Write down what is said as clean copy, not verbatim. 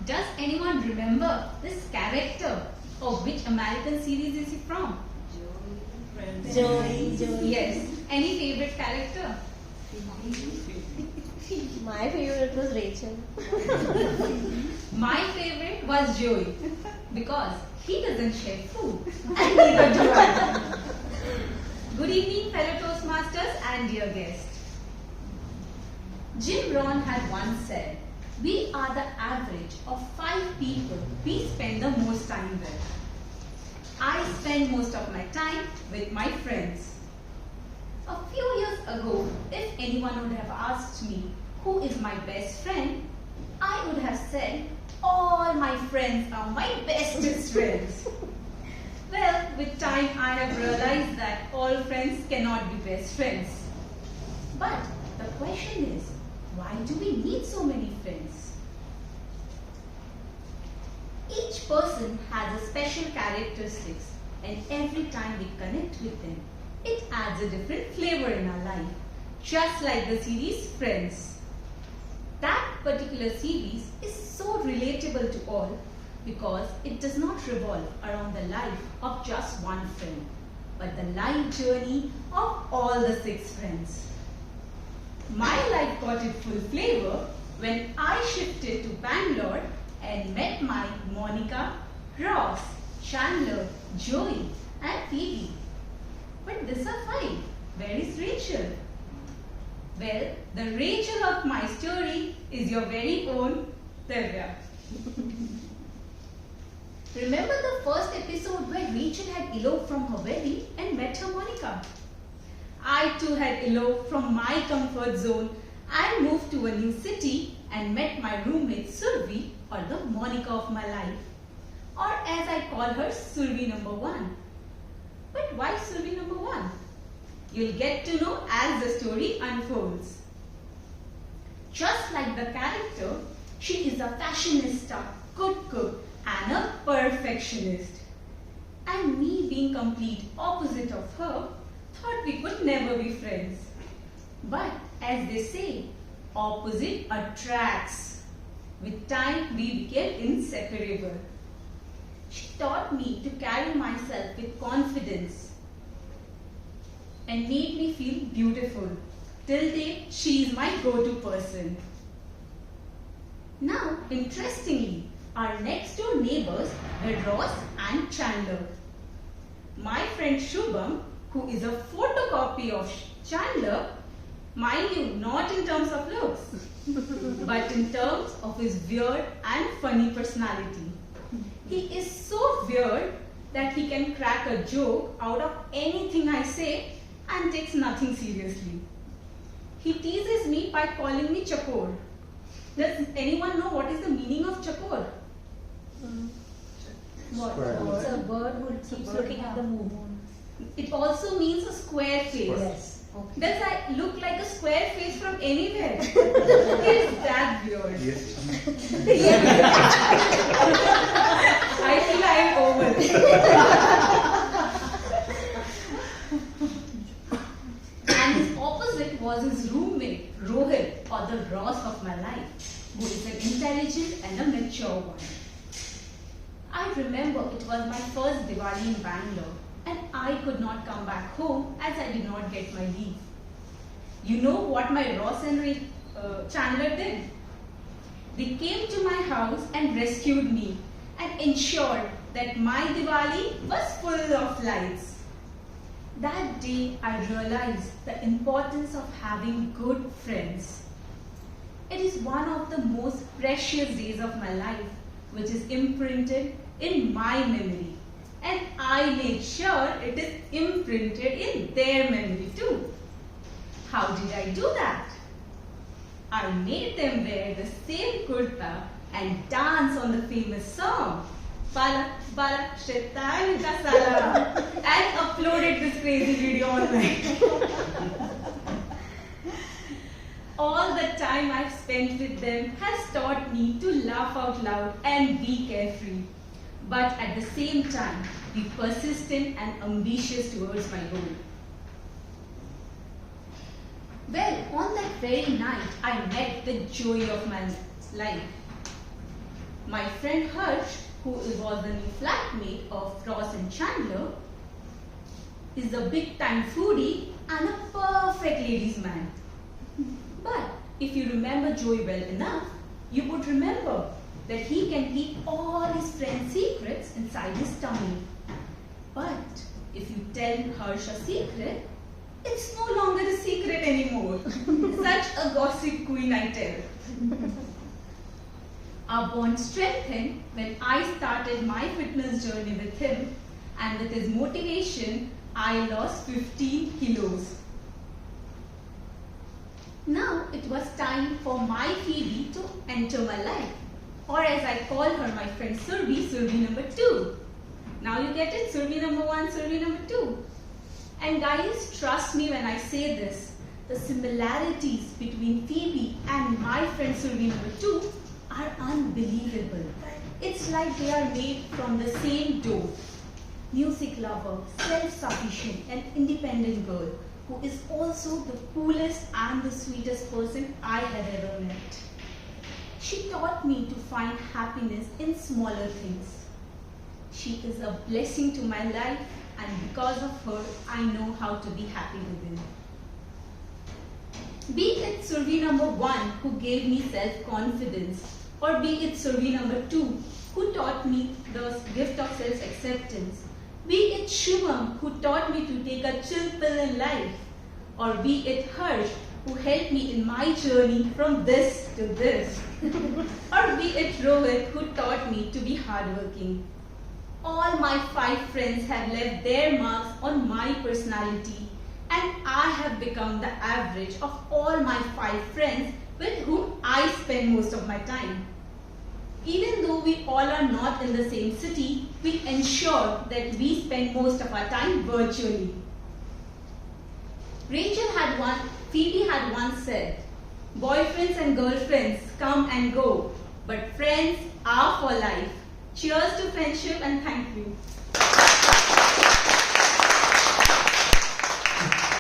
Does anyone remember this character? Or which American series is he from? Joey. Yes. Any favorite character? My favorite was Rachel. My favorite was Joey because he doesn't share food and neither do I. Good evening, fellow Toastmasters and dear guests. Jim Rohn had once said, "We are the average of 5 people we spend the most time with." I spend most of my time with my friends. A few years ago, if anyone would have asked me who is my best friend, I would have said, all my friends are my bestest friends. Well, with time I have realized that all friends cannot be best friends. But the question is, why do we need so many friends? Each person has a special characteristics, and every time we connect with them, it adds a different flavor in our life, just like the series Friends. That particular series is so relatable to all because it does not revolve around the life of just one friend, but the life journey of all the 6 friends. My life got its full flavor when I shifted to Bangalore and met my Monica, Ross, Chandler, Joey and Phoebe. But these are 5. Where is Rachel? Well, the Rachel of my story is your very own Divya. Remember the first episode where Rachel had eloped from her wedding and met her Monica? I too had eloped from my comfort zone and moved to a new city and met my roommate Survi, or the Monica of my life. Or as I call her, Survi number 1. But why Survi number 1? You'll get to know as the story unfolds. Just like the character, she is a fashionista, good cook and a perfectionist. And me being complete opposite of her, thought we could never be friends. But as they say, opposite attracts. With time, we became inseparable. She taught me to carry myself with confidence and made me feel beautiful. Till date, she is my go-to person. Now, interestingly, our next door neighbors were Ross and Chandler. My friend Shubham, who is a photocopy of Chandler, mind you, not in terms of looks, but in terms of his weird and funny personality. He is so weird that he can crack a joke out of anything I say and takes nothing seriously. He teases me by calling me Chakor. Does anyone know what is the meaning of Chakor? It's a bird who keeps looking at the moon. It also means a square face. Yes. Okay. Does I look like a square face from anywhere? It's that weird. Yes. I feel I am oval. And his opposite was his roommate, Rohit, or the Ross of my life, who is an intelligent and a mature one. I remember it was my first Diwali in Bangalore, and I could not come back home as I did not get my leave. You know what my Ross and Chandler did? They came to my house and rescued me and ensured that my Diwali was full of lights. That day I realized the importance of having good friends. It is one of the most precious days of my life, which is imprinted in my memory. And I made sure it is imprinted in their memory too. How did I do that? I made them wear the same kurta and dance on the famous song, Bala Bala Shaitan Ka Salam, and uploaded this crazy video online. All the time I've spent with them has taught me to laugh out loud and be carefree, but at the same time be persistent and ambitious towards my goal. Well, on that very night, I met the joy of my life. My friend Harsh, who was the new flatmate of Ross and Chandler, is a big-time foodie and a perfect ladies' man. But if you remember Joey well enough, you would remember that he can keep all his friends' secrets inside his tummy. But if you tell Harsh a secret, it's no longer a secret anymore. Such a gossip queen, I tell. Our bond strengthened when I started my fitness journey with him, and with his motivation, I lost 15 kilos. Now it was time for my Phoebe to enter my life, or as I call her, my friend Surbi, Surbi number 2. Now you get it? Surbi number 1, Surbi number 2. And guys, trust me when I say this, the similarities between Phoebe and my friend Surbi number 2 are unbelievable. It's like they are made from the same dough. Music lover, self-sufficient and independent girl who is also the coolest and the sweetest person I have ever met. She taught me to find happiness in smaller things. She is a blessing to my life, and because of her, I know how to be happy within. Be it Survi number 1 who gave me self-confidence, or be it Survi number 2 who taught me the gift of self-acceptance, be it Shubham who taught me to take a chill pill in life, or be it Harsh who helped me in my journey from this to this, or be it Rohit who taught me to be hardworking. All my 5 friends have left their marks on my personality, and I have become the average of all my 5 friends with whom I spend most of my time. Even though we all are not in the same city, we ensure that we spend most of our time virtually. Phoebe had once said, boyfriends and girlfriends come and go, but friends are for life. Cheers to friendship and thank you.